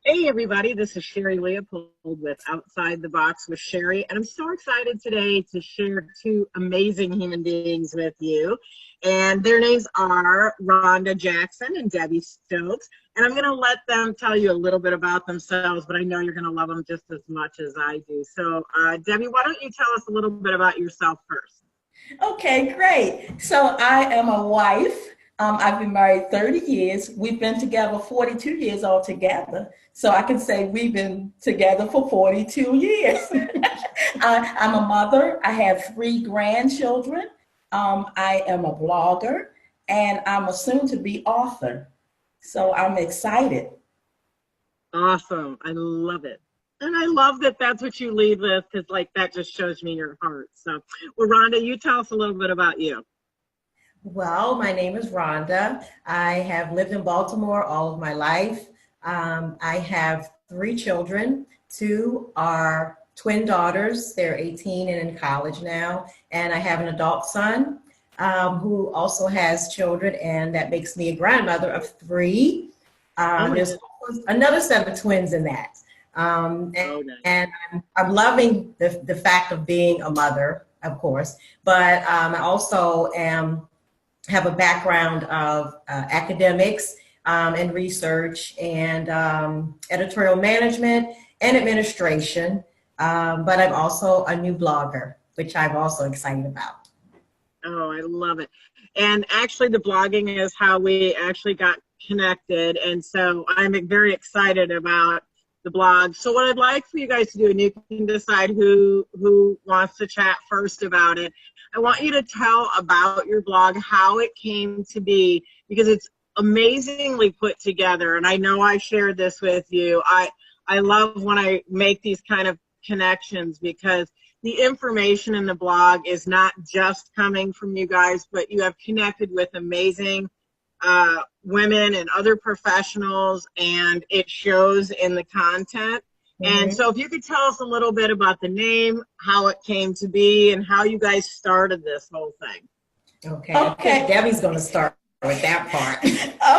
Hey everybody, this is Sherri Leopold with Outside the Box with Sherri, and I'm so excited today to share two amazing human beings with you. And their names are Rhonda Jackson and Debbie Stokes. And I'm going to let them tell you a little bit about themselves, but I know you're going to love them just as much as I do. So, Debbie, why don't you tell us a little bit about yourself first? Okay, great. So I am a wife. I've been married 30 years. We've been together 42 years altogether. So I can say we've been together for 42 years. I'm a mother. I have three grandchildren. I am a blogger and I'm a soon to be author. So I'm excited. Awesome. I love it. And I love that that's what you lead with because, like, that just shows me your heart. So, well, Rhonda, you tell us a little bit about you. Well, my name is Rhonda. I have lived in Baltimore all of my life. I have three children. Two are twin daughters. They're 18 and in college now. And I have an adult son who also has children, and that makes me a grandmother of three. There's another set of twins in that. And I'm loving the fact of being a mother, of course, but I also have a background of academics and research and editorial management and administration. But I'm also a new blogger, which I'm also excited about. Oh, I love it. And actually, the blogging is how we actually got connected. And so I'm very excited about the blog. So what I'd like for you guys to do, and you can decide who wants to chat first about it. I want you to tell about your blog, how it came to be, because it's amazingly put together. And I know I shared this with you. I love when I make these kind of connections because the information in the blog is not just coming from you guys, but you have connected with amazing women and other professionals, and it shows in the content. Mm-hmm. And so if you could tell us a little bit about the name, how it came to be, and how you guys started this whole thing. Okay. Debbie's going to start with that part.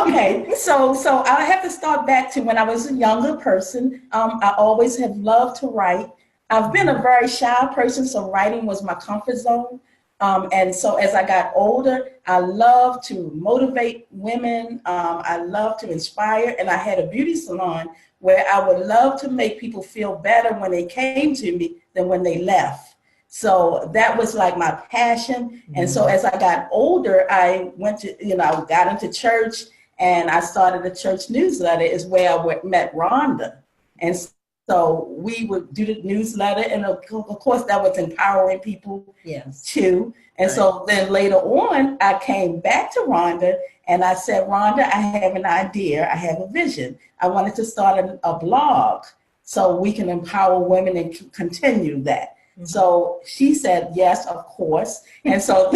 Okay, so I have to start back to when I was a younger person. I always have loved to write. I've been a very shy person, so writing was my comfort zone. And so as I got older, I love to motivate women. I love to inspire. And I had a beauty salon where I would love to make people feel better when they came to me than when they left. So that was like my passion. Mm-hmm. And so as I got older, I went to, I got into church and I started a church newsletter is where I met Rhonda. And so we would do the newsletter, and of course that was empowering people too. And so then later on, I came back to Rhonda and I said, Rhonda, I have an idea. I have a vision. I wanted to start a blog so we can empower women and continue that. Mm-hmm. So she said, yes, of course. And so,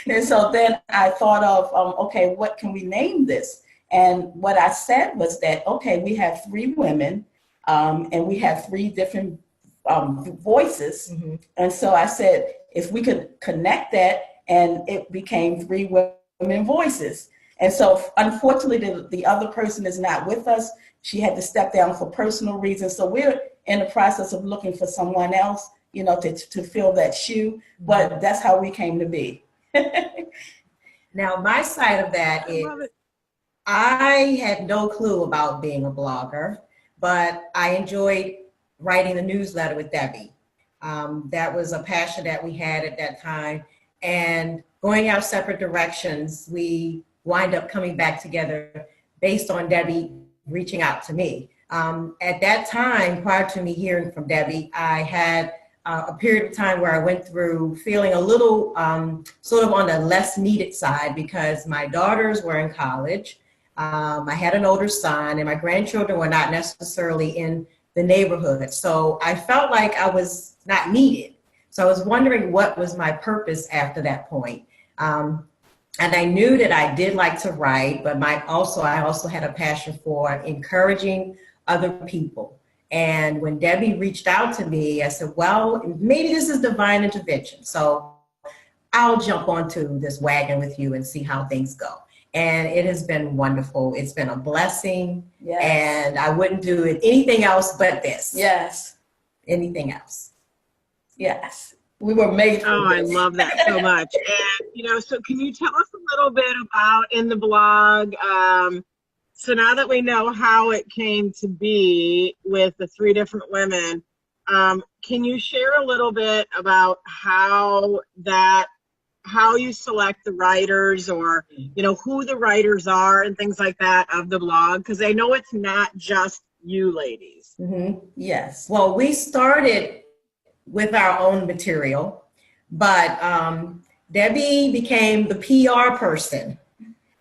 then I thought of, okay, what can we name this? And what I said was that, okay, we have three women. And we have three different voices. Mm-hmm. And so I said, if we could connect that, and it became 3WomenVoices. And so unfortunately, the other person is not with us. She had to step down for personal reasons. So we're in the process of looking for someone else, to fill that shoe. But that's how we came to be. Now, my side of that is I had no clue about being a blogger. But I enjoyed writing the newsletter with Debbie. That was a passion that we had at that time. And going our separate directions, we wind up coming back together based on Debbie reaching out to me. At that time, prior to me hearing from Debbie, I had a period of time where I went through feeling a little sort of on the less needed side because my daughters were in college. I had an older son and my grandchildren were not necessarily in the neighborhood. So I felt like I was not needed. So I was wondering what was my purpose after that point. And I knew that I did like to write, but I also had a passion for encouraging other people. And when Debbie reached out to me, I said, well, maybe this is divine intervention. So I'll jump onto this wagon with you and see how things go. and it has been wonderful. It's been a blessing, Yes. and I wouldn't do it anything else but this. Yes. Anything else. Yes. We were made for Oh, I this. love that so much. And, you know, so can you tell us a little bit about in the blog, so now that we know how it came to be with the 3 different women, can you share a little bit about how you select the writers, or, you know, who the writers are and things like that of the blog? Because I know it's not just you ladies. Mm-hmm. Yes. Well, we started with our own material, but Debbie became the PR person.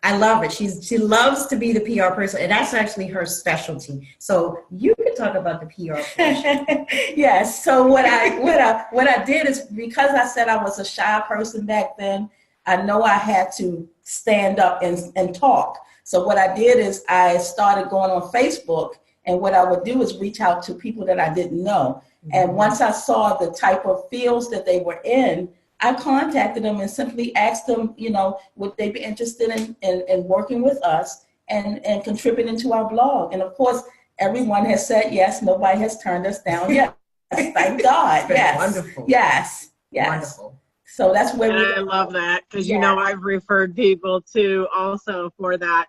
I love it. She loves to be the PR person, and that's actually her specialty. So you can talk about the PR portion. Yes. So what I did is, because I said I was a shy person back then, I know I had to stand up and talk. So what I did is I started going on Facebook, and what I would do is reach out to people that I didn't know. And once I saw the type of fields that they were in, I contacted them and simply asked them, you know, would they be interested in working with us and contributing to our blog. And of course, everyone has said yes. Nobody has turned us down yet. Thank God. Yes. Wonderful. Yes. Yes. Wonderful. So that's where I love that, because you know I've referred people to also for that.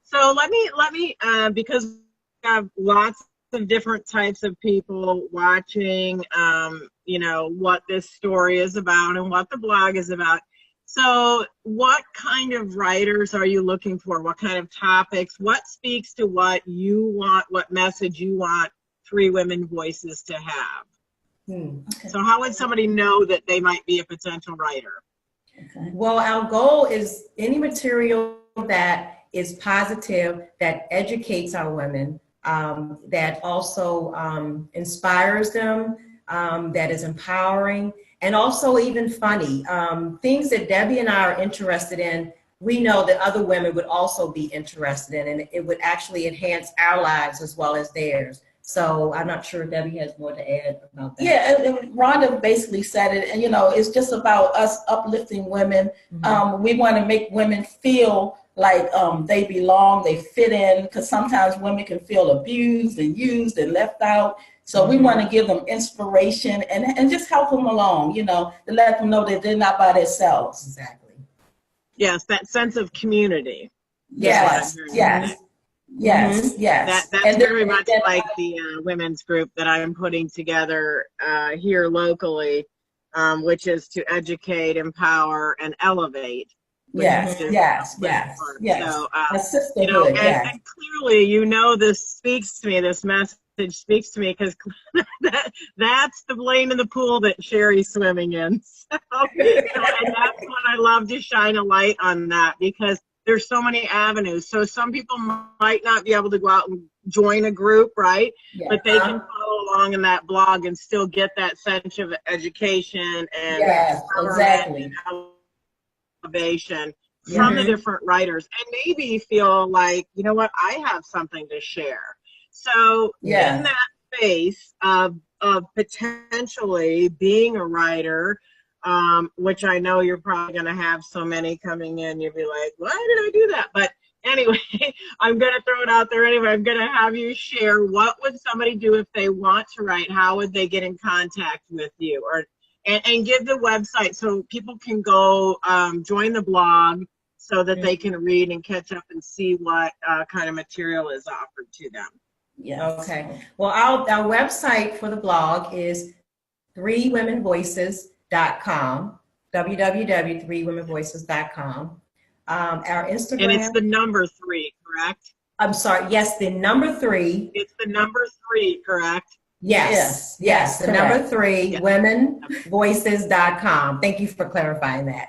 So let me because we have lots of different types of people watching, you know, what this story is about and what the blog is about. So what kind of writers are you looking for? What kind of topics? What speaks to what you want, what message you want 3 Women Voices to have? Okay. So how would somebody know that they might be a potential writer? Okay. Well, our goal is any material that is positive, that educates our women, that also inspires them, that is empowering, and also even funny. Things that Debbie and I are interested in, we know that other women would also be interested in, and it would actually enhance our lives as well as theirs. So I'm not sure if Debbie has more to add about that. Yeah, and Rhonda basically said it, and you know, it's just about us uplifting women. Mm-hmm. We want to make women feel like they belong, they fit in, because sometimes women can feel abused and used and left out. So we want to give them inspiration and just help them along, you know, to let them know that they're not by themselves. Exactly. Yes, that sense of community. Yes, yes. Yes, yes. That's very much like the women's group that I'm putting together here locally, which is to educate, empower, and elevate. Yes, yes, yes, yes. So, you know, and clearly, you know, this speaks to me, this message speaks to me, because that's the lane in the pool that Sherri's swimming in. So, you know, and that's what I love to shine a light on that, because there's so many avenues. So some people might not be able to go out and join a group, right? Yeah. But they can follow along in that blog and still get that sense of education and exactly. elevation from the different writers, and maybe feel like, you know what, I have something to share. So in that space of potentially being a writer, which I know you're probably going to have so many coming in, you'll be like, why did I do that? But anyway, I'm going to throw it out there anyway. I'm going to have you share, what would somebody do if they want to write? How would they get in contact with you? And give the website so people can go join the blog so that they can read and catch up and see what kind of material is offered to them. Yeah. Okay. Well, our website for the blog is 3WomenVoices.com, www.3WomenVoices.com. Our Instagram. And it's the number 3, correct? I'm sorry. Yes, the number 3. It's the number 3, correct? Yes. The number 3, womenvoices.com. Thank you for clarifying that.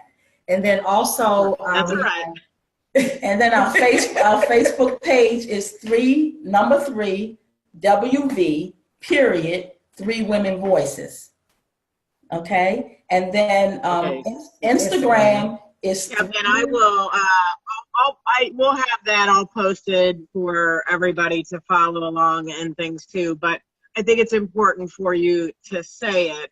And then also, that's all right. And then our Facebook page is 3 WV period 3 Women Voices. Okay, and then Instagram is. Yeah, and I will. I will have that all posted for everybody to follow along and things too. But I think it's important for you to say it.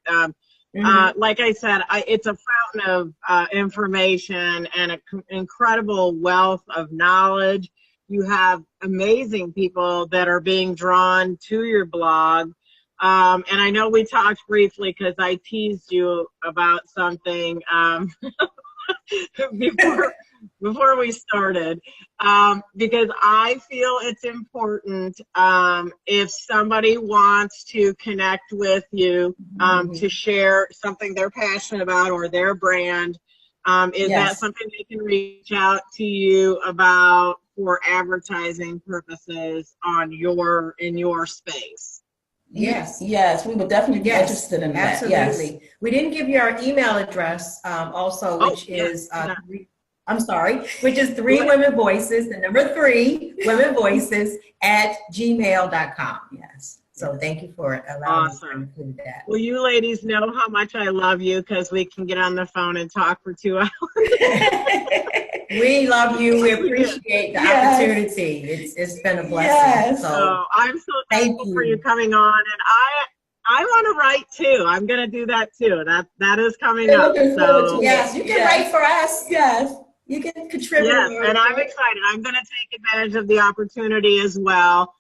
Like I said, it's a fountain of information and an incredible wealth of knowledge. You have amazing people that are being drawn to your blog. And I know we talked briefly because I teased you about something before we started, because I feel it's important if somebody wants to connect with you to share something they're passionate about or their brand. Is that something they can reach out to you about for advertising purposes in your space? Yes, we would definitely be interested in that. Absolutely. Yes. We didn't give you our email address also, which is which is 3WomenVoices, the number 3 WomenVoices @gmail.com. Yes. So thank you for allowing me to include that. Well, you ladies know how much I love you because we can get on the phone and talk for 2 hours. We love you. We appreciate the opportunity. It's been a blessing. So I'm so thankful for you coming on, and I want to write too. I'm going to do that too. That is coming up. So yes, you can write for us. Yes, you can contribute. Yes, and I'm excited. I'm going to take advantage of the opportunity as well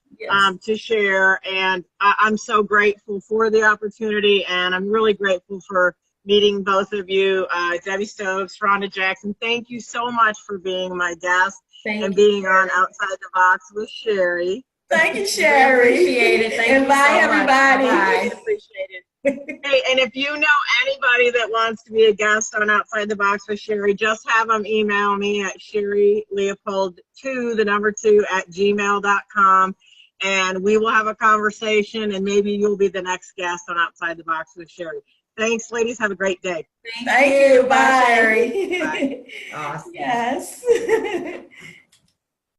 to share, and I'm so grateful for the opportunity, and I'm really grateful for meeting both of you, Debbie Stokes, Rhonda Jackson. Thank you so much for being my guest and being on Outside the Box with Sherri. Thank you, Sherri. Appreciate it. Thank you bye, so everybody. Bye. Appreciate it. Hey, and if you know anybody that wants to be a guest on Outside the Box with Sherri, just have them email me at sherrileopold2 @gmail.com, and we will have a conversation, and maybe you'll be the next guest on Outside the Box with Sherri. Thanks, ladies. Have a great day. Thank you. Bye. Sherri. Bye. Awesome. Yes.